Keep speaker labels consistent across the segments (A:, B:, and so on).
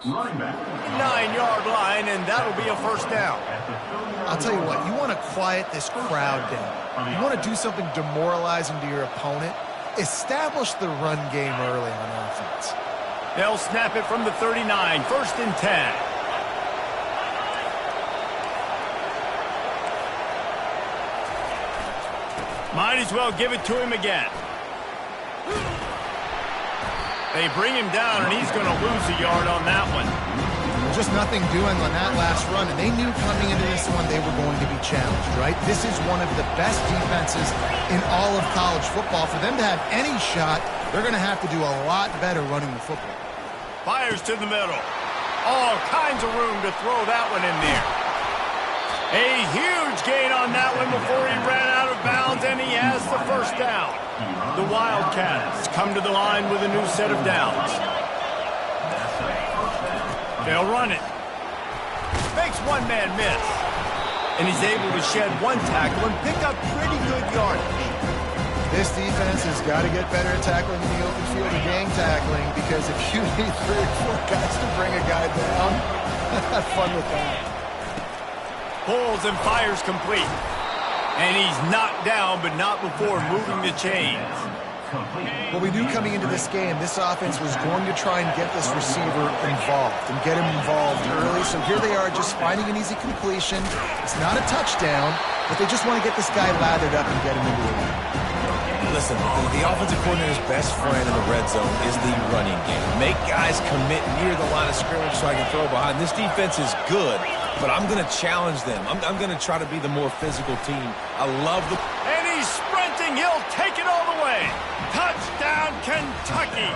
A: 9-yard line, and that'll be a first down.
B: I'll tell you what, you want to quiet this crowd down. You want to do something demoralizing to your opponent. Establish the run game early on offense.
A: They'll snap it from the 39, 1st and 10. Might as well give it to him again. They bring him down, and he's going to lose a yard on that one.
B: Just nothing doing on that last run, and they knew coming into this one they were going to be challenged, right? This is one of the best defenses in all of college football. For them to have any shot, they're going to have to do a lot better running the football.
A: Fires to the middle. All kinds of room to throw that one in there. A huge gain on that one before he ran out of bounds, and he has the first down. The Wildcats come to the line with a new set of downs. They'll run it. Makes one man miss. And he's able to shed one tackle and pick up pretty good yardage.
B: This defense has got to get better at tackling in the open field and gang tackling, because if you need 3 or 4 guys to bring a guy down, have fun with that.
A: Pulls and fires complete. And he's knocked down, but not before moving the chains.
B: Well, we knew coming into this game, this offense was going to try and get this receiver involved and get him involved early. So here they are just finding an easy completion. It's not a touchdown, but they just want to get this guy lathered up and get him into the game.
C: Listen, the offensive coordinator's best friend in the red zone is the running game. Make guys commit near the line of scrimmage so I can throw behind. This defense is good, but I'm going to challenge them. I'm going to try to be the more physical team. I love the...
A: And he's sprinting. He'll take it all the way. Touchdown, Kentucky.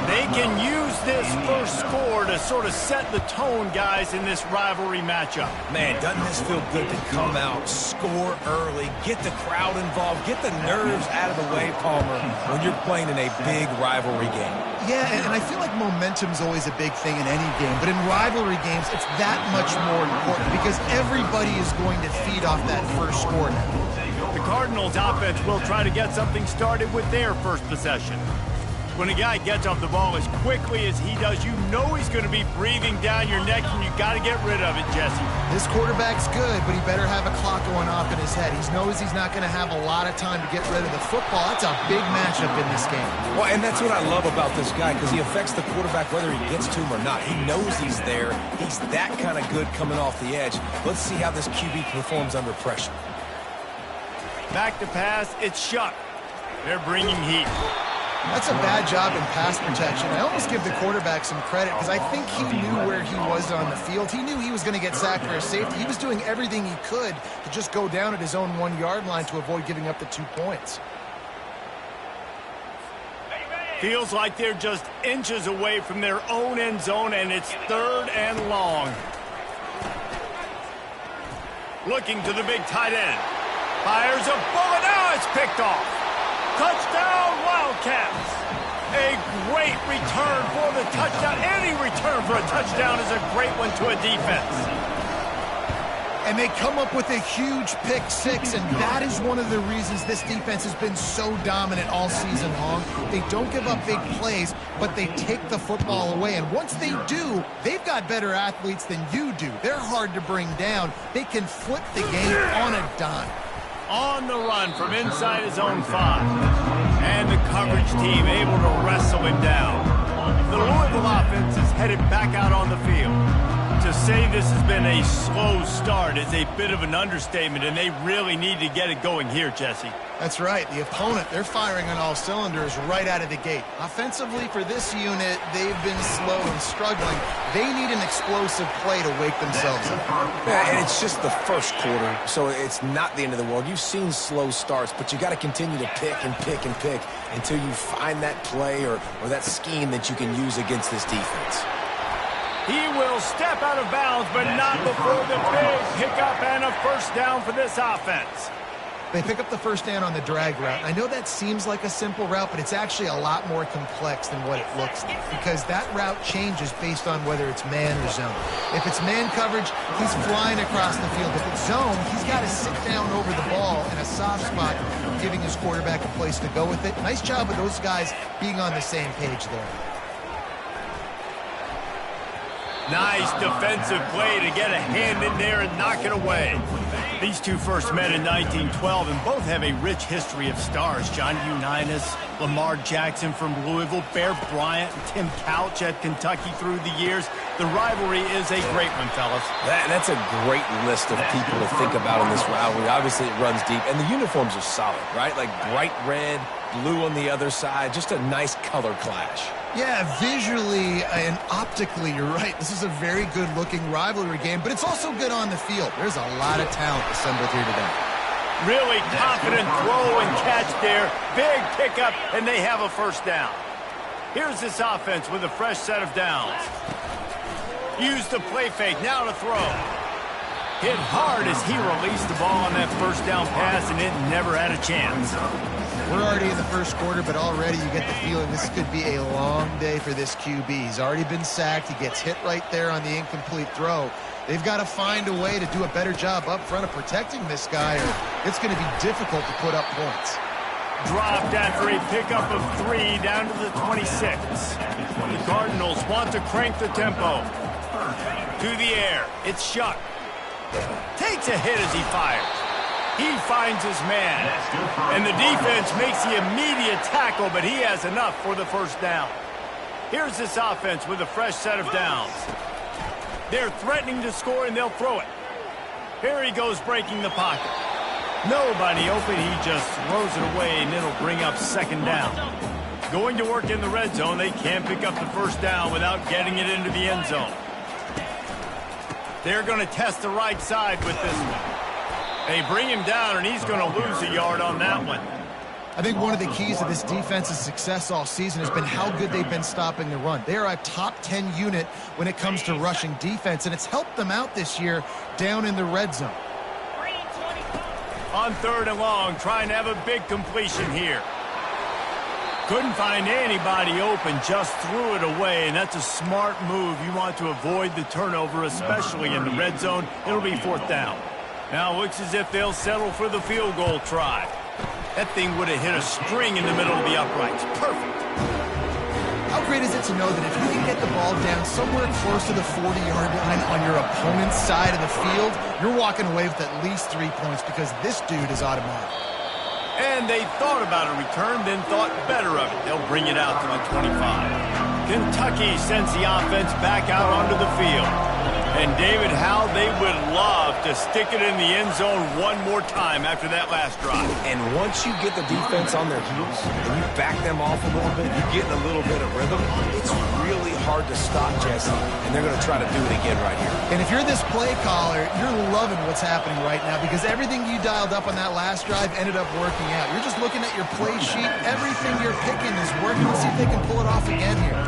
A: They can use this first score to sort of set the tone, guys, in this rivalry matchup.
C: Man, doesn't this feel good to come out, score early, get the crowd involved, get the nerves out of the way, Palmer, when you're playing in a big rivalry game?
B: Yeah, and I feel like momentum's always a big thing in any game, but in rivalry games, it's that much more important because everybody is going to feed off that first score now.
A: The Cardinals' offense will try to get something started with their first possession. When a guy gets off the ball as quickly as he does, you know he's going to be breathing down your neck, and you got to get rid of it, Jesse.
B: This quarterback's good, but he better have a clock going off in his head. He knows he's not going to have a lot of time to get rid of the football. That's a big matchup in this game.
C: Well, and that's what I love about this guy, because he affects the quarterback whether he gets to him or not. He knows he's there. He's that kind of good coming off the edge. Let's see how this QB performs under pressure.
A: Back to pass, it's Shuck. They're bringing heat.
B: That's a bad job in pass protection. I almost give the quarterback some credit because I think he knew where he was on the field. He knew he was going to get sacked for a safety. He was doing everything he could to just go down at his own 1-yard line to avoid giving up the 2 points.
A: Feels like they're just inches away from their own end zone, and it's 3rd and long. Looking to the big tight end. Fires a bullet. Now it's picked off. Touchdown, Wildcats. A great return for the touchdown. Any return for a touchdown is a great one to a defense.
B: And they come up with a huge pick 6, and that is one of the reasons this defense has been so dominant all season long. They don't give up big plays, but they take the football away. And once they do, they've got better athletes than you do. They're hard to bring down. They can flip the game on a dime.
A: On the run from inside his own 5. And the coverage team able to wrestle him down. The Louisville offense is headed back out on the field. To say this has been a slow start is a bit of an understatement, and they really need to get it going here, Jesse.
B: That's right. The opponent, they're firing on all cylinders right out of the gate. Offensively, for this unit, they've been slow and struggling. They need an explosive play to wake themselves up.
C: Yeah, and it's just the first quarter, so it's not the end of the world. You've seen slow starts, but you got to continue to pick and pick and pick until you find that play or that scheme that you can use against this defense.
A: He will step out of bounds, but not before the big pickup and a first down for this offense.
B: They pick up the first down on the drag route. I know that seems like a simple route, but it's actually a lot more complex than what it looks like because that route changes based on whether it's man or zone. If it's man coverage, he's flying across the field. If it's zone, he's got to sit down over the ball in a soft spot, giving his quarterback a place to go with it. Nice job of those guys being on the same page there.
A: Nice defensive play to get a hand in there and knock it away. These two first met in 1912 and both have a rich history of stars. Johnny Unitas, Lamar Jackson from Louisville, Bear Bryant, and Tim Couch at Kentucky through the years. The rivalry is a great one, fellas.
C: That's a great list of people to think about in this rivalry. Obviously, it runs deep, and the uniforms are solid, right? Like bright red, blue on the other side, just a nice color clash.
B: Yeah, visually and optically, you're right. This is a very good-looking rivalry game, but it's also good on the field. There's a lot of talent assembled here today.
A: Really confident throw and catch there. Big pickup, and they have a first down. Here's this offense with a fresh set of downs. Use the play fake, now to throw. Hit hard as he released the ball on that first down pass, and it never had a chance.
B: We're already in the first quarter, but already you get the feeling this could be a long day for this QB. He's already been sacked. He gets hit right there on the incomplete throw. They've got to find a way to do a better job up front of protecting this guy, or it's going to be difficult to put up points.
A: Dropped after a pickup of 3 down to the 26. The Cardinals want to crank the tempo. To the air. It's Shuck. Takes a hit as he fires. He finds his man. And the defense makes the immediate tackle, but he has enough for the first down. Here's this offense with a fresh set of downs. They're threatening to score, and they'll throw it. Here he goes breaking the pocket. Nobody open. He just throws it away, and it'll bring up second down. Going to work in the red zone. They can't pick up the first down without getting it into the end zone. They're going to test the right side with this one. They bring him down, and he's going to lose a yard on that one.
B: I think one of the keys to this defense's success all season has been how good they've been stopping the run. They are a top 10 unit when it comes to rushing defense, and it's helped them out this year down in the red zone.
A: On 3rd and long, trying to have a big completion here. Couldn't find anybody open, just threw it away, and that's a smart move. You want to avoid the turnover, especially in the red zone. It'll be 4th down. Now looks as if they'll settle for the field goal try. That thing would have hit a string in the middle of the uprights. Perfect.
B: How great is it to know that if you can get the ball down somewhere close to the 40-yard line on your opponent's side of the field, you're walking away with at least 3 points because this dude is automatic.
A: And they thought about a return, then thought better of it. They'll bring it out to the 25. Kentucky sends the offense back out onto the field. And David, how they would love to stick it in the end zone one more time after that last drive.
C: And once you get the defense on their heels and you back them off a little bit, you get a little bit of rhythm, it's really hard to stop Jesse. And they're going to try to do it again right here.
B: And if you're this play caller, you're loving what's happening right now because everything you dialed up on that last drive ended up working out. You're just looking at your play sheet. Everything you're picking is working. Let's see if they can pull it off again here.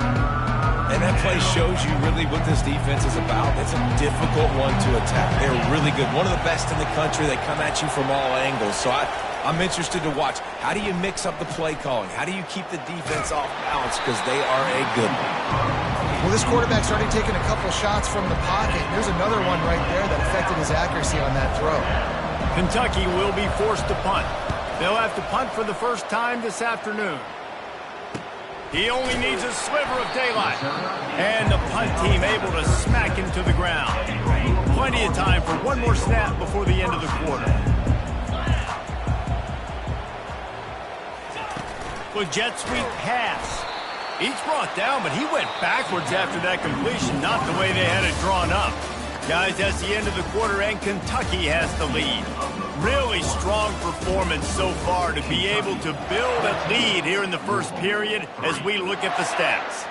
C: And that play shows you really what this defense is about. It's a difficult one to attack. They're really good. One of the best in the country. They come at you from all angles. So I'm interested to watch. How do you mix up the play calling? How do you keep the defense off balance? Because they are a good one.
B: Well, this quarterback's already taken a couple shots from the pocket. There's another one right there that affected his accuracy on that throw.
A: Kentucky will be forced to punt. They'll have to punt for the first time this afternoon. He only needs a sliver of daylight. And the punt team able to smack him to the ground. Plenty of time for one more snap before the end of the quarter. Well, jet sweep pass. He's brought down, but he went backwards after that completion, not the way they had it drawn up. Guys, that's the end of the quarter, and Kentucky has the lead. Really strong performance so far to be able to build a lead here in the first period as we look at the stats.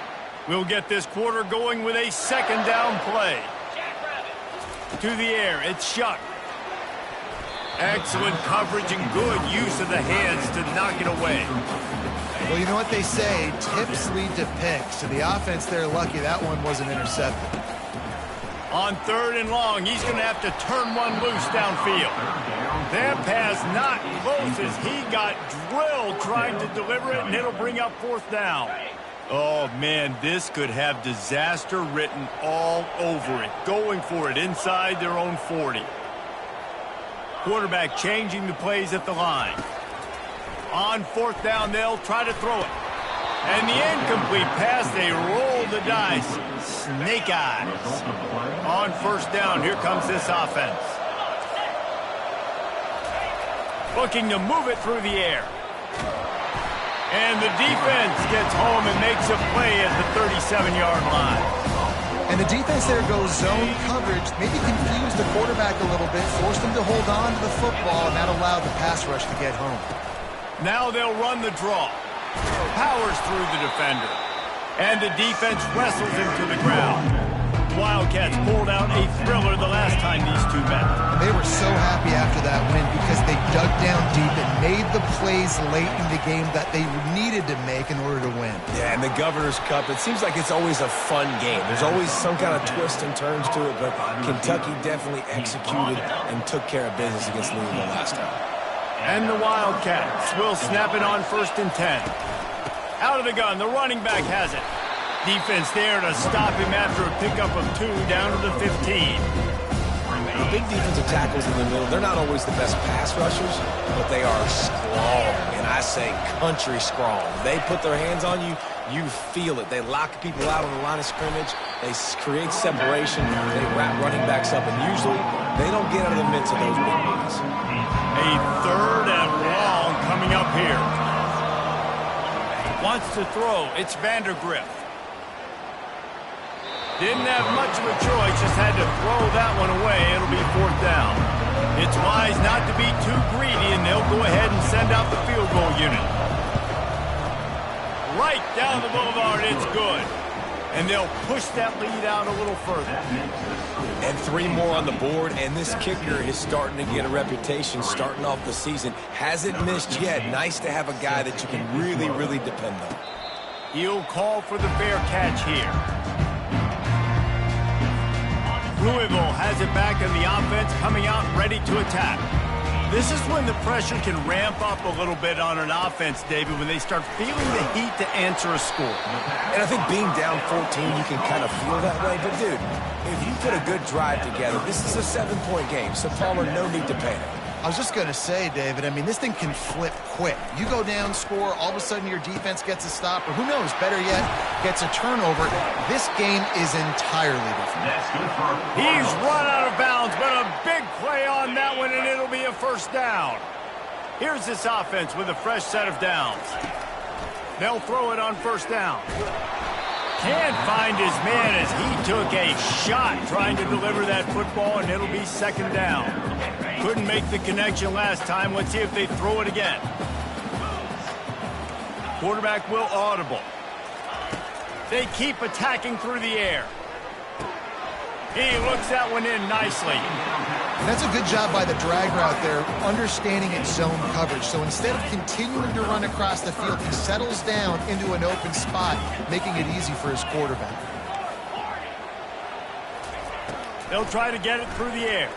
A: We'll get this quarter going with a second down play. To the air, it's Shuck. Excellent coverage and good use of the hands to knock it away.
B: Well, you know what they say, tips lead to picks. So the offense, they're lucky that one wasn't intercepted.
A: On 3rd and long, he's going to have to turn one loose downfield. That pass not close as he got drilled trying to deliver it, and it'll bring up 4th down. Oh, man, this could have disaster written all over it. Going for it inside their own 40. Quarterback changing the plays at the line. On 4th down, they'll try to throw it. And the incomplete pass, they roll the dice. Snake eyes. On first down, here comes this offense. Looking to move it through the air. And the defense gets home and makes a play at the 37-yard line.
B: And the defense there goes zone coverage, maybe confused the quarterback a little bit, forced him to hold on to the football, and that allowed the pass rush to get home.
A: Now they'll run the draw. Powers through the defender. And the defense wrestles him to the ground. Wildcats pulled out a thriller the last time these two met.
B: And they were so happy after that win because they dug down deep and made the plays late in the game that they needed to make in order to win.
C: Yeah, and the Governor's Cup, it seems like it's always a fun game. There's always some kind of twists and turns to it, but Kentucky definitely executed and took care of business against Louisville last time.
A: And the Wildcats will snap it on 1st and 10. Out of the gun, the running back has it. Defense there to stop him after a pickup of 2 down to the 15.
C: The big defensive tackles in the middle, they're not always the best pass rushers, but they are strong, and I say country strong. They put their hands on you, you feel it. They lock people out on the line of scrimmage. They create separation. They wrap running backs up, and usually they don't get out of the midst of those big guys.
A: A 3rd and long coming up here. Wants to throw. It's Vandergrift. Didn't have much of a choice, just had to throw that one away. It'll be 4th down. It's wise not to be too greedy, and they'll go ahead and send out the field goal unit. Right down the boulevard, it's good. And they'll push that lead out a little further.
C: And 3 more on the board, and this kicker is starting to get a reputation starting off the season. Hasn't missed yet. Nice to have a guy that you can really, really depend on.
A: He'll call for the fair catch here. Louisville has it back in the offense, coming out ready to attack. This is when the pressure can ramp up a little bit on an offense, David, when they start feeling the heat to answer a score.
C: And I think being down 14, you can kind of feel that way. But, dude, if you put a good drive together, this is a 7-point game, so Palmer, no need to panic.
B: I was just going to say, David, I mean, this thing can flip quick. You go down, score, all of a sudden your defense gets a stop, or who knows, better yet, gets a turnover. This game is entirely different.
A: He's run out of bounds, but a big play on that one, and it'll be a 1st down. Here's this offense with a fresh set of downs. They'll throw it on 1st down. Can't find his man as he took a shot trying to deliver that football, and it'll be 2nd down. Couldn't make the connection last time. Let's see if they throw it again. Quarterback will audible. They keep attacking through the air. He looks that one in nicely.
B: And that's a good job by the drag route there, understanding its zone coverage. So instead of continuing to run across the field, he settles down into an open spot, making it easy for his quarterback.
A: They'll try to get it through the air.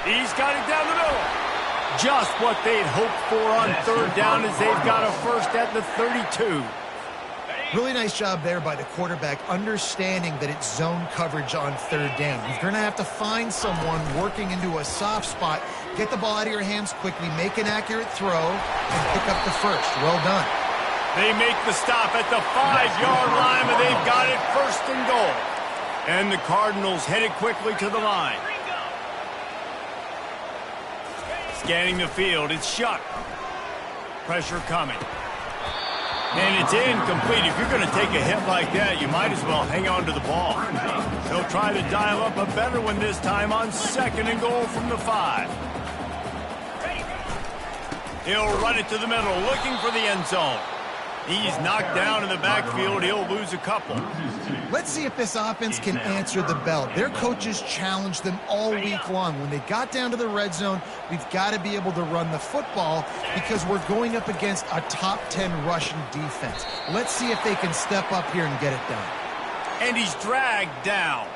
A: He's got it down the middle. Just what they'd hoped for on 3rd down as they've got a 1st at the 32.
B: Really nice job there by the quarterback, understanding that it's zone coverage on 3rd down. You're going to have to find someone working into a soft spot, get the ball out of your hands quickly, make an accurate throw, and pick up the 1st. Well done.
A: They make the stop at the 5-yard line, but they've got it 1st and goal. And the Cardinals headed quickly to the line. Scanning the field, it's Shuck. Pressure coming. And it's incomplete. If you're going to take a hit like that, you might as well hang on to the ball. They'll try to dial up a better one this time on 2nd and goal from the 5. He'll run it to the middle, looking for the end zone. He's knocked down in the backfield. He'll lose a couple.
B: Let's see if this offense can answer the bell. Their coaches challenged them all week long. When they got down to the red zone, we've got to be able to run the football because we're going up against a top 10 Russian defense. Let's see if they can step up here and get it done.
A: And he's dragged down.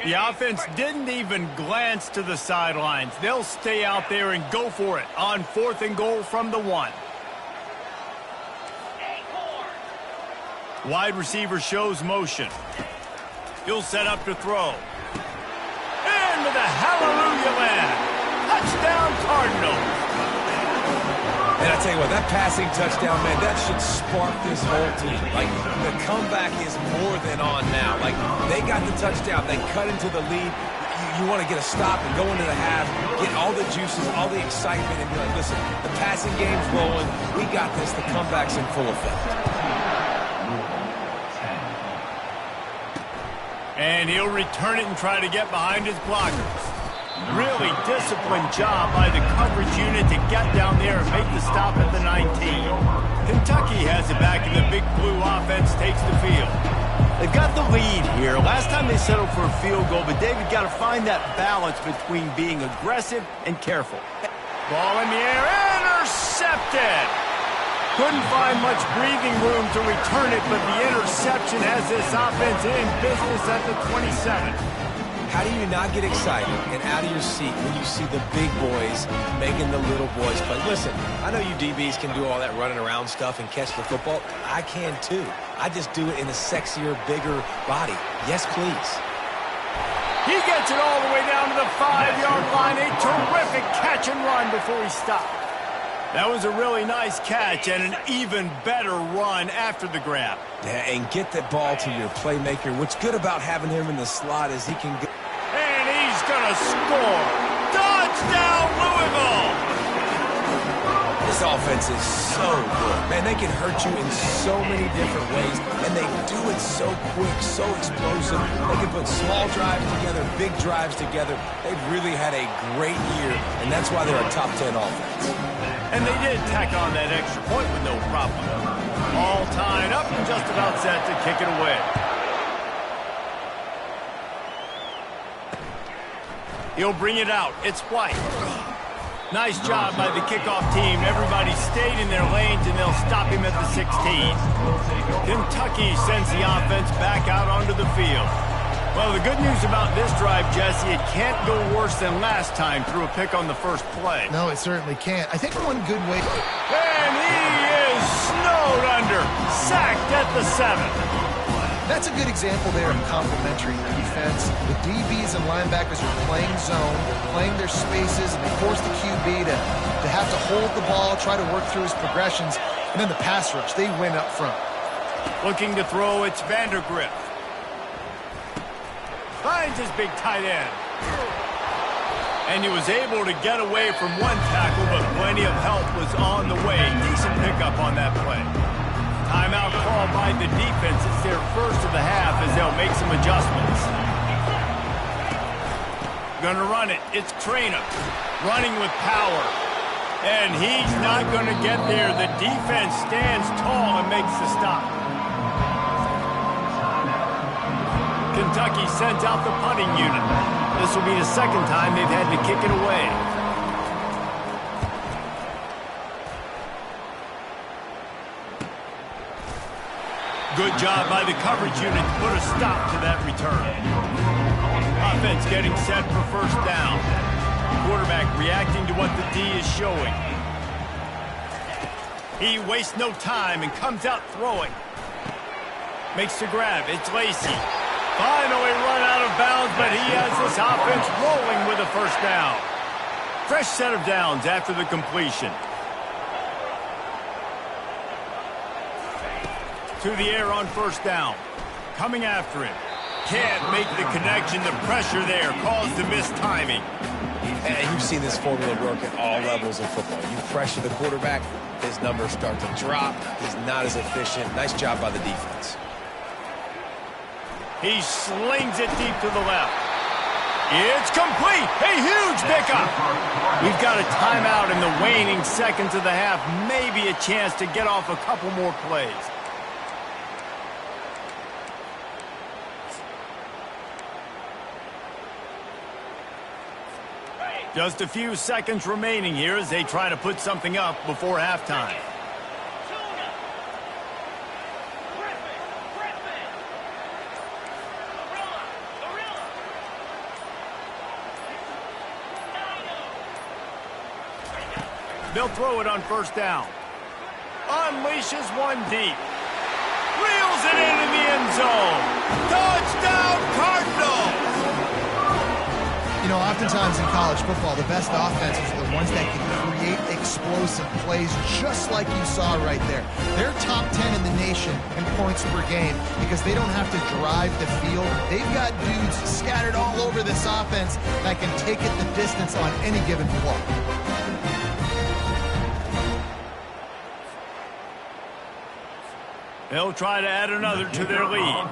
A: The offense didn't even glance to the sidelines. They'll stay out there and go for it on 4th and goal from the 1. Wide receiver shows motion. He'll set up to throw. Into the hallelujah land. Touchdown Cardinals.
C: And I tell you what, that passing touchdown, man, that should spark this whole team. Like, the comeback is more than on now. Like, they got the touchdown. They cut into the lead. You want to get a stop and go into the half, get all the juices, all the excitement, and be like, listen, the passing game's rolling. We got this. The comeback's in full effect.
A: And he'll return it and try to get behind his blockers. Really disciplined job by the coverage unit to get down there and make the stop at the 19. Kentucky has it back, and the Big Blue offense takes the field. They've got the lead here. Last time they settled for a field goal, but David got to find that balance between being aggressive and careful. Ball in the air, intercepted! Couldn't find much breathing room to return it, but the interception has this offense in business at the 27.
C: How do you not get excited and out of your seat when you see the big boys making the little boys play? Listen, I know you DBs can do all that running around stuff and catch the football. I can too. I just do it in a sexier, bigger body. Yes, please.
A: He gets it all the way down to the 5-yard line. A terrific catch and run before he stopped. That was a really nice catch and an even better run after the grab.
C: Yeah, and get the ball to your playmaker. What's good about having him in the slot is he can go.
A: And he's going to score. Touchdown, Louisville!
C: This offense is so good. Man, they can hurt you in so many different ways, and they do it so quick, so explosive. They can put small drives together, big drives together. They've really had a great year, and that's why they're a top 10 offense.
A: And they did tack on that extra point with no problem. All tied up and just about set to kick it away. He'll bring it out. It's White. Nice job by the kickoff team. Everybody stayed in their lanes, and they'll stop him at the 16. Kentucky sends the offense back out onto the field. Well, the good news about this drive, Jesse, it can't go worse than last time through a pick on the first play.
B: No, it certainly can't. I think one good way...
A: And he is snowed under. Sacked at the 7.
B: That's a good example there of complementary defense. The DBs and linebackers are playing zone, playing their spaces, and they force the QB to have to hold the ball, try to work through his progressions, and then the pass rush, they win up front.
A: Looking to throw, it's Vandergrift. Finds his big tight end. And he was able to get away from one tackle, but plenty of help was on the way. Decent pickup on that play. Timeout called by the defense. It's their first of the half as they'll make some adjustments. Gonna run it. It's Trainer. Running with power. And he's not gonna get there. The defense stands tall and makes the stop. Kentucky sends out the punting unit. This will be the second time they've had to kick it away. Good job by the coverage unit to put a stop to that return. Offense getting set for first down. Quarterback reacting to what the D is showing. He wastes no time and comes out throwing. Makes the grab. It's Lacey. Finally run out of bounds, but he has this offense rolling with a first down. Fresh set of downs after the completion. To the air on first down. Coming after him. Can't make the connection. The pressure there caused the missed timing.
C: And you've seen this formula work at all levels of football. You pressure the quarterback, his numbers start to drop. He's not as efficient. Nice job by the defense.
A: He slings it deep to the left. It's complete. A huge pickup. We've got a timeout in the waning seconds of the half. Maybe a chance to get off a couple more plays. Just a few seconds remaining here as they try to put something up before halftime. They'll throw it on first down. Unleashes one deep. Reels it into the end zone. Touchdown, Cardinals!
B: You know, oftentimes in college football, the best offenses are the ones that can create explosive plays just like you saw right there. They're top 10 in the nation in points per game because they don't have to drive the field. They've got dudes scattered all over this offense that can take it the distance on any given play.
A: They'll try to add another to their lead.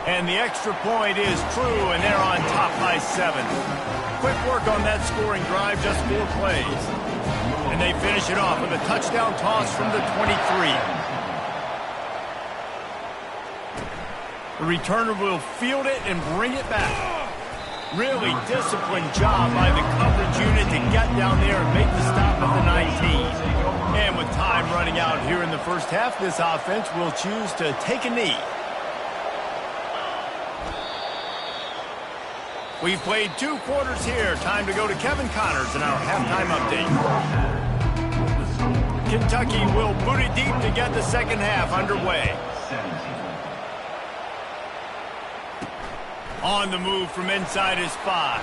A: And the extra point is true, and they're on top by 7. Quick work on that scoring drive, just 4 plays. And they finish it off with a touchdown toss from the 23. The returner will field it and bring it back. Really disciplined job by the coverage unit to get down there and make the stop at the 19. And with time running out here in the first half, this offense will choose to take a knee. We've played 2 quarters here. Time to go to Kevin Connors in our halftime update. Kentucky will boot it deep to get the second half underway. On the move from inside his 5.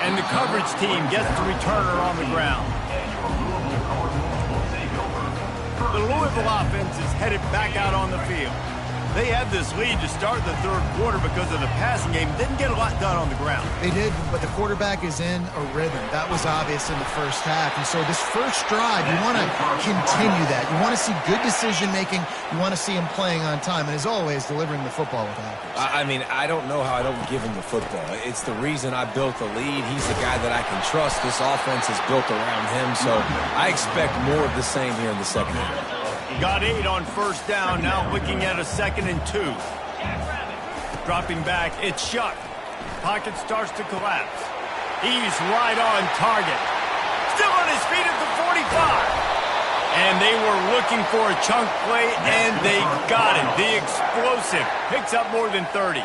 A: And the coverage team gets the returner on the ground. The Louisville offense is headed back out on the field. They had this lead to start the third quarter because of the passing game. Didn't get a lot done on the ground.
B: They did, but the quarterback is in a rhythm. That was obvious in the first half. And so this first drive, you want to continue that. You want to see good decision-making. You want to see him playing on time. And as always, delivering the football with accuracy.
C: I mean, I don't know how I don't give him the football. It's the reason I built the lead. He's the guy that I can trust. This offense is built around him. So I expect more of the same here in the second half.
A: Got 8 on first down, now looking at a 2nd and 2. Dropping back, it's Shuck. Pocket starts to collapse. He's right on target. Still on his feet at the 45. And they were looking for a chunk play, and they got it. The explosive picks up more than 30.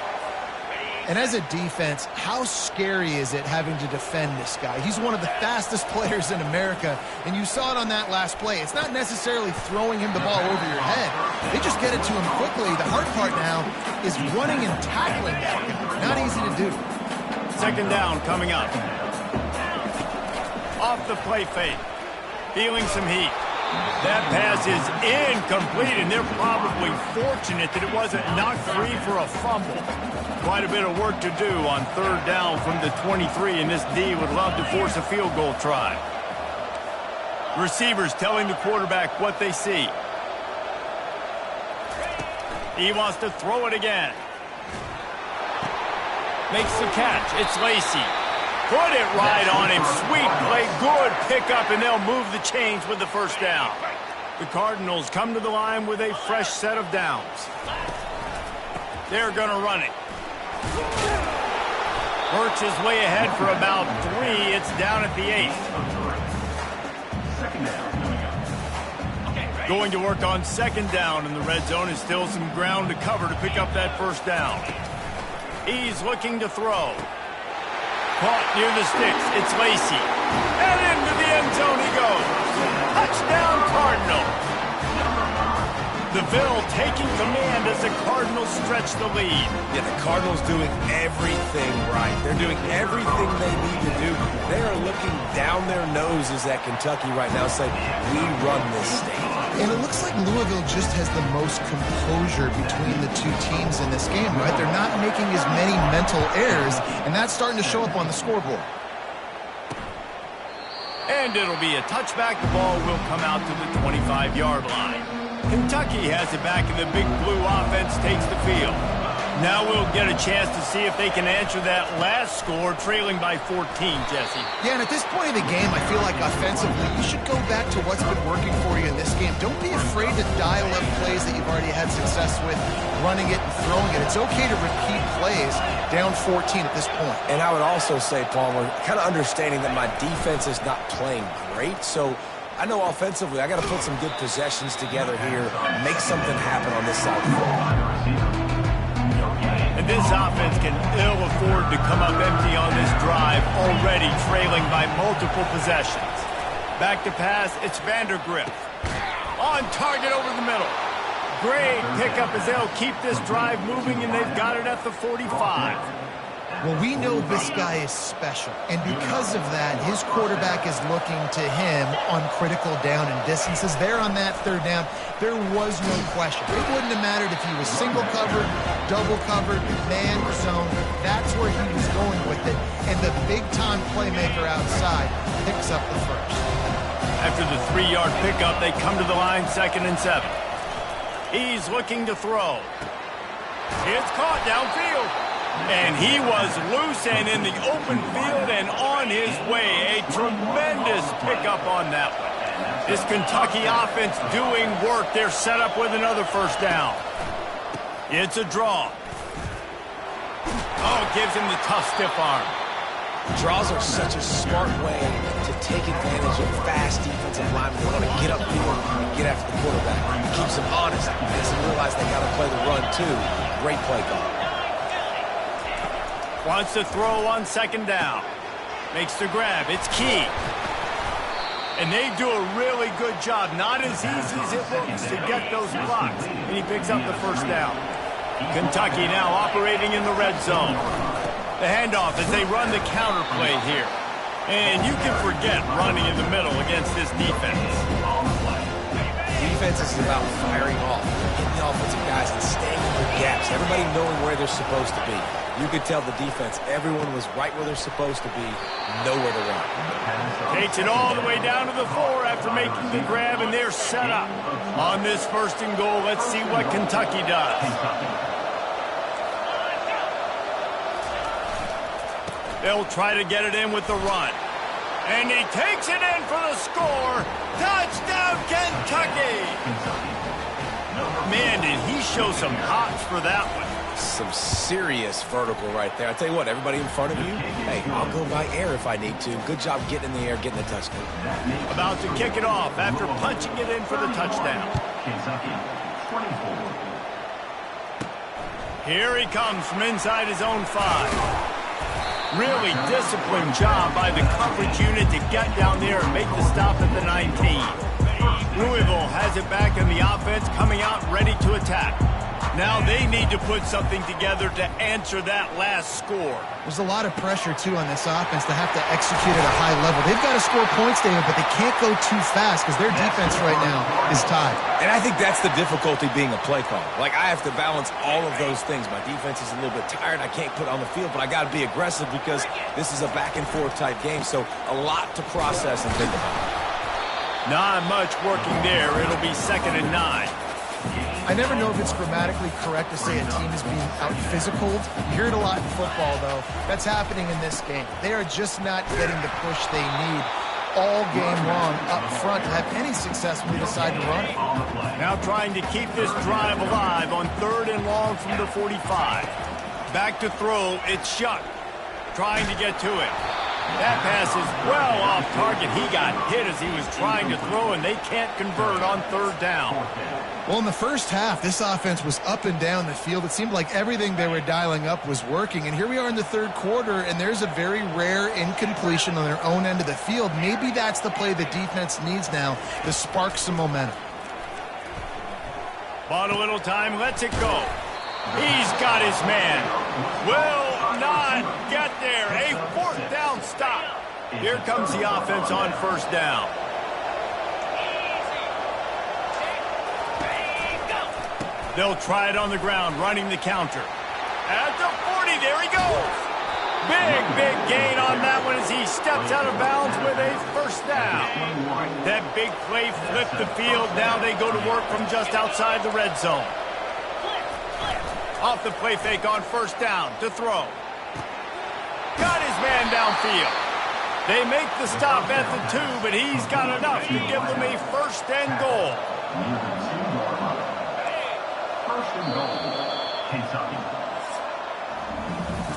B: And as a defense, how scary is it having to defend this guy? He's one of the fastest players in America, and you saw it on that last play. It's not necessarily throwing him the ball over your head. They just get it to him quickly. The hard part now is running and tackling that guy. Not easy to do.
A: Second down coming up. Off the play fake. Feeling some heat. That pass is incomplete, and they're probably fortunate that it wasn't knocked free for a fumble. Quite a bit of work to do on third down from the 23, and this D would love to force a field goal try. Receivers telling the quarterback what they see. He wants to throw it again. Makes the catch. It's Lacey. Put it right on him. Sweet play. Good pickup, and they'll move the chains with the first down. The Cardinals come to the line with a fresh set of downs. They're going to run it. Birch is way ahead for about 3. It's down at the 8. Going to work on second down in the red zone. Is still some ground to cover to pick up that first down. He's looking to throw. Caught near the sticks. It's Lacey. And into the end zone he goes. Touchdown, Cardinal. DeVille taking command as the Cardinals stretch the lead.
C: Yeah, the Cardinals doing everything right. They're doing everything they need to do. They are looking down their noses at Kentucky right now saying, we run this state.
B: And it looks like Louisville just has the most composure between the two teams in this game, right? They're not making as many mental errors, and that's starting to show up on the scoreboard.
A: And it'll be a touchback. The ball will come out to the 25-yard line. Kentucky has it back, and the big blue offense takes the field. Now we'll get a chance to see if they can answer that last score, trailing by 14, Jesse.
B: Yeah, and at this point of the game, I feel like offensively, you should go back to what's been working for you in this game. Don't be afraid to dial up plays that you've already had success with, running it and throwing it. It's okay to repeat plays down 14 at this point.
C: And I would also say, Palmer, kind of understanding that my defense is not playing great, so I know offensively I got to put some good possessions together here, make something happen on this side of the ball.
A: And this offense can ill afford to come up empty on this drive, already trailing by multiple possessions. Back to pass, it's Vandergrift. On target over the middle. Great pickup as they'll keep this drive moving, and they've got it at the 45.
B: Well, we know this guy is special, and because of that, his quarterback is looking to him on critical down and distances. There on that third down, there was no question. It wouldn't have mattered if he was single covered, double covered, man, zone. That's where he was going with it, and the big-time playmaker outside picks up the first.
A: After the 3-yard pickup, they come to the line 2nd and 7. He's looking to throw. It's caught downfield. And he was loose and in the open field and on his way. A tremendous pickup on that one. This Kentucky offense doing work. They're set up with another first down. It's a draw. Oh, gives him the tough stiff arm.
C: Draws are such a smart way to take advantage of fast defensive linemen. They want to get upfield and get after the quarterback. It keeps them honest. Makes them realize they got to play the run, too. Great play call.
A: Wants to throw on 2nd down. Makes the grab. It's key. And they do a really good job. Not as easy as it looks to get those blocks. And he picks up the first down. Kentucky now operating in the red zone. The handoff as they run the counter play here. And you can forget running in the middle against this defense.
C: Defense is about firing off, hitting the offensive guys and staying in their gaps. Everybody knowing where they're supposed to be. You could tell the defense, everyone was right where they're supposed to be, nowhere to run.
A: Takes it all the way down to the 4 after making the grab, and they're set up. On this 1st and goal, let's see what Kentucky does. They'll try to get it in with the run. And he takes it in for the score. Touchdown, Kentucky! Man, did he show some hops for that one.
C: Some serious vertical right there. I tell you what, everybody in front of you, hey, I'll go by air if I need to. Good job getting in the air, getting the touchdown.
A: About to kick it off after punching it in for the touchdown. Here he comes from inside his own 5. Really disciplined job by the coverage unit to get down there and make the stop at the 19. Louisville has it back in the offense, coming out ready to attack. Now they need to put something together to answer that last score.
B: There's a lot of pressure, too, on this offense to have to execute at a high level. They've got to score points, David, but they can't go too fast because their defense right now is tied.
C: And I think that's the difficulty being a play caller. Like, I have to balance all of those things. My defense is a little bit tired. I can't put on the field, but I got to be aggressive because this is a back-and-forth type game, so a lot to process and think about.
A: Not much working there. It'll be 2nd and 9.
B: I never know if it's grammatically correct to say a team is being out-physicaled. You hear it a lot in football, though. That's happening in this game. They are just not getting the push they need all game long up front to have any success when they decide to run it.
A: Now trying to keep this drive alive on 3rd and long from the 45. Back to throw. It's Shuck trying to get to it. That pass is well off target. He got hit as he was trying to throw, and they can't convert on 3rd down.
B: Well, in the first half, this offense was up and down the field. It seemed like everything they were dialing up was working. And here we are in the 3rd quarter, and there's a very rare incompletion on their own end of the field. Maybe that's the play the defense needs now to spark some momentum.
A: Bought a little time, lets it go. He's got his man. Will not get there. A 4th down stop. Here comes the offense on 1st down. They'll try it on the ground, running the counter. At the 40, there he goes. Big gain on that one as he steps out of bounds with a 1st down. That big play flipped the field. Now they go to work from just outside the red zone. Off the play fake on 1st down to throw. Got his man downfield. They make the stop at the 2, but he's got enough to give them a 1st and goal.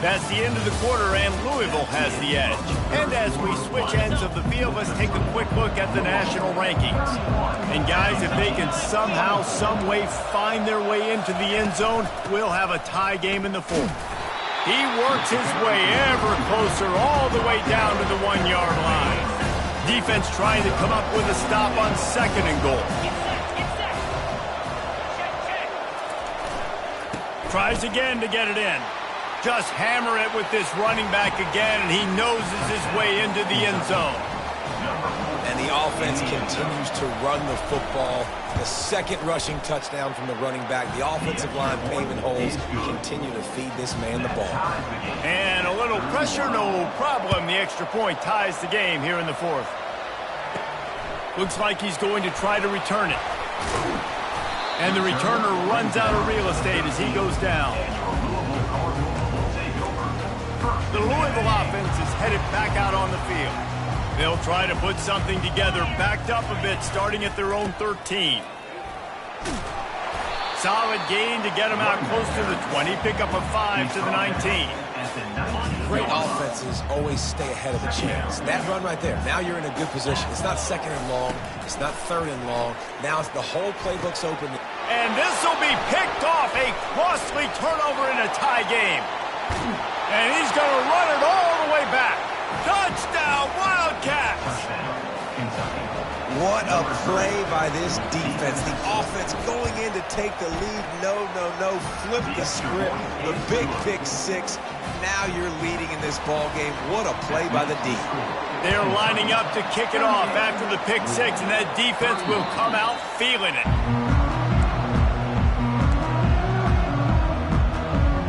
A: That's the end of the quarter, and Louisville has the edge. And as we switch ends of the field, let's take a quick look at the national rankings. And guys, if they can somehow, some way find their way into the end zone, we'll have a tie game in the 4th. He works his way ever closer all the way down to the 1-yard line. Defense trying to come up with a stop on 2nd and goal. Tries again to get it in. Just hammer it with this running back again, and he noses his way into the end zone.
C: And the offense continues to run the football. The second rushing touchdown from the running back. The offensive line paving holes. Continue to feed this man the ball.
A: And a little pressure, no problem. The extra point ties the game here in the fourth. Looks like he's going to try to return it. And the returner runs out of real estate as he goes down. The Louisville offense is headed back out on the field. They'll try to put something together, backed up a bit, starting at their own 13. Solid gain to get them out close to the 20. Pick up a 5 to the 19.
C: Great offenses always stay ahead of the chains. That run right there, now you're in a good position. It's not second and long. It's not third and long. Now it's the whole playbook's open.
A: And this will be picked off. A costly turnover in a tie game. And he's going to run it all the way back. Touchdown, Wildcats!
C: What a play by this defense. The offense going in to take the lead. No. Flip the script. The big pick six. Now you're leading in this ball game. What a play by the D.
A: They're lining up to kick it off after the pick six, and that defense will come out feeling it.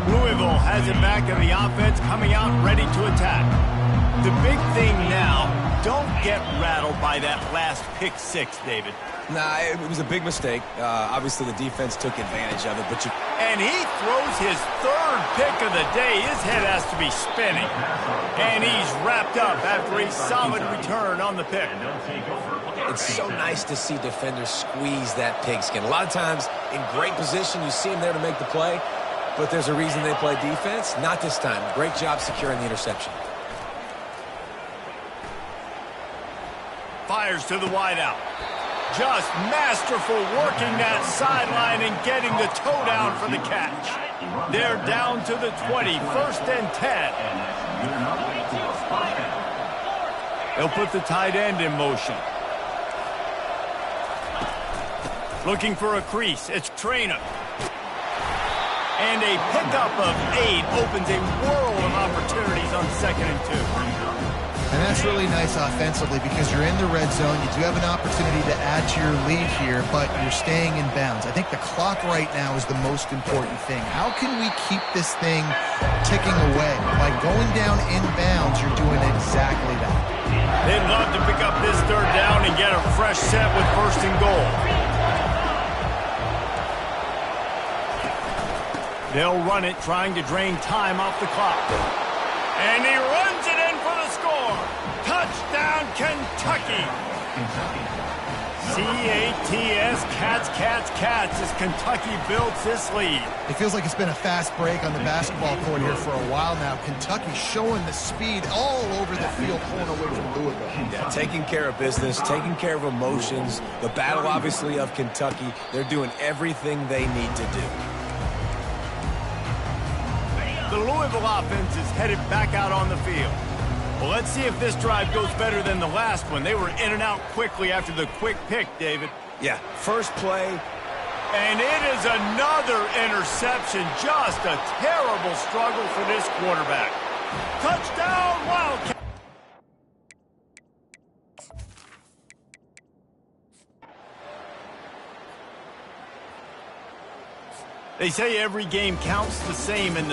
A: Louisville has it back, and the offense coming out ready to attack. The big thing now, don't get rattled by that last pick six, David.
C: Nah, it was a big mistake. Obviously, the defense took advantage of it, but
A: And he throws his third pick of the day. His head has to be spinning. And he's wrapped up after a solid return on the pick.
C: It's so nice to see defenders squeeze that pigskin. A lot of times, in great position, you see them there to make the play, but there's a reason they play defense. Not this time. Great job securing the interception.
A: Fires to the wideout. Just masterful working that sideline and getting the toe down for the catch. They're down to the 20, 1st and 10. They'll put the tight end in motion. Looking for a crease. It's Traynor. And a pickup of 8 opens a world of opportunities on 2nd and 2.
B: And that's really nice offensively because you're in the red zone. You do have an opportunity to add to your lead here, but you're staying in bounds. I think the clock right now is the most important thing. How can we keep this thing ticking away? By going down in bounds, you're doing exactly that.
A: They'd love to pick up this 3rd down and get a fresh set with 1st and goal. They'll run it, trying to drain time off the clock. And he runs it in for the score. Touchdown, Kentucky. C-A-T-S, Cats, as Kentucky builds this lead.
B: It feels like it's been a fast break on the basketball court here for a while now. Kentucky showing the speed all over the field, pulling away from Louisville.
C: Yeah, taking care of business, taking care of emotions. The battle, obviously, of Kentucky. They're doing everything they need to do.
A: The Louisville offense is headed back out on the field. Well, let's see if this drive goes better than the last one. They were in and out quickly after the quick pick, David.
C: Yeah, first play.
A: And it is another interception. Just a terrible struggle for this quarterback. Touchdown, Wildcats. They say every game counts the same in the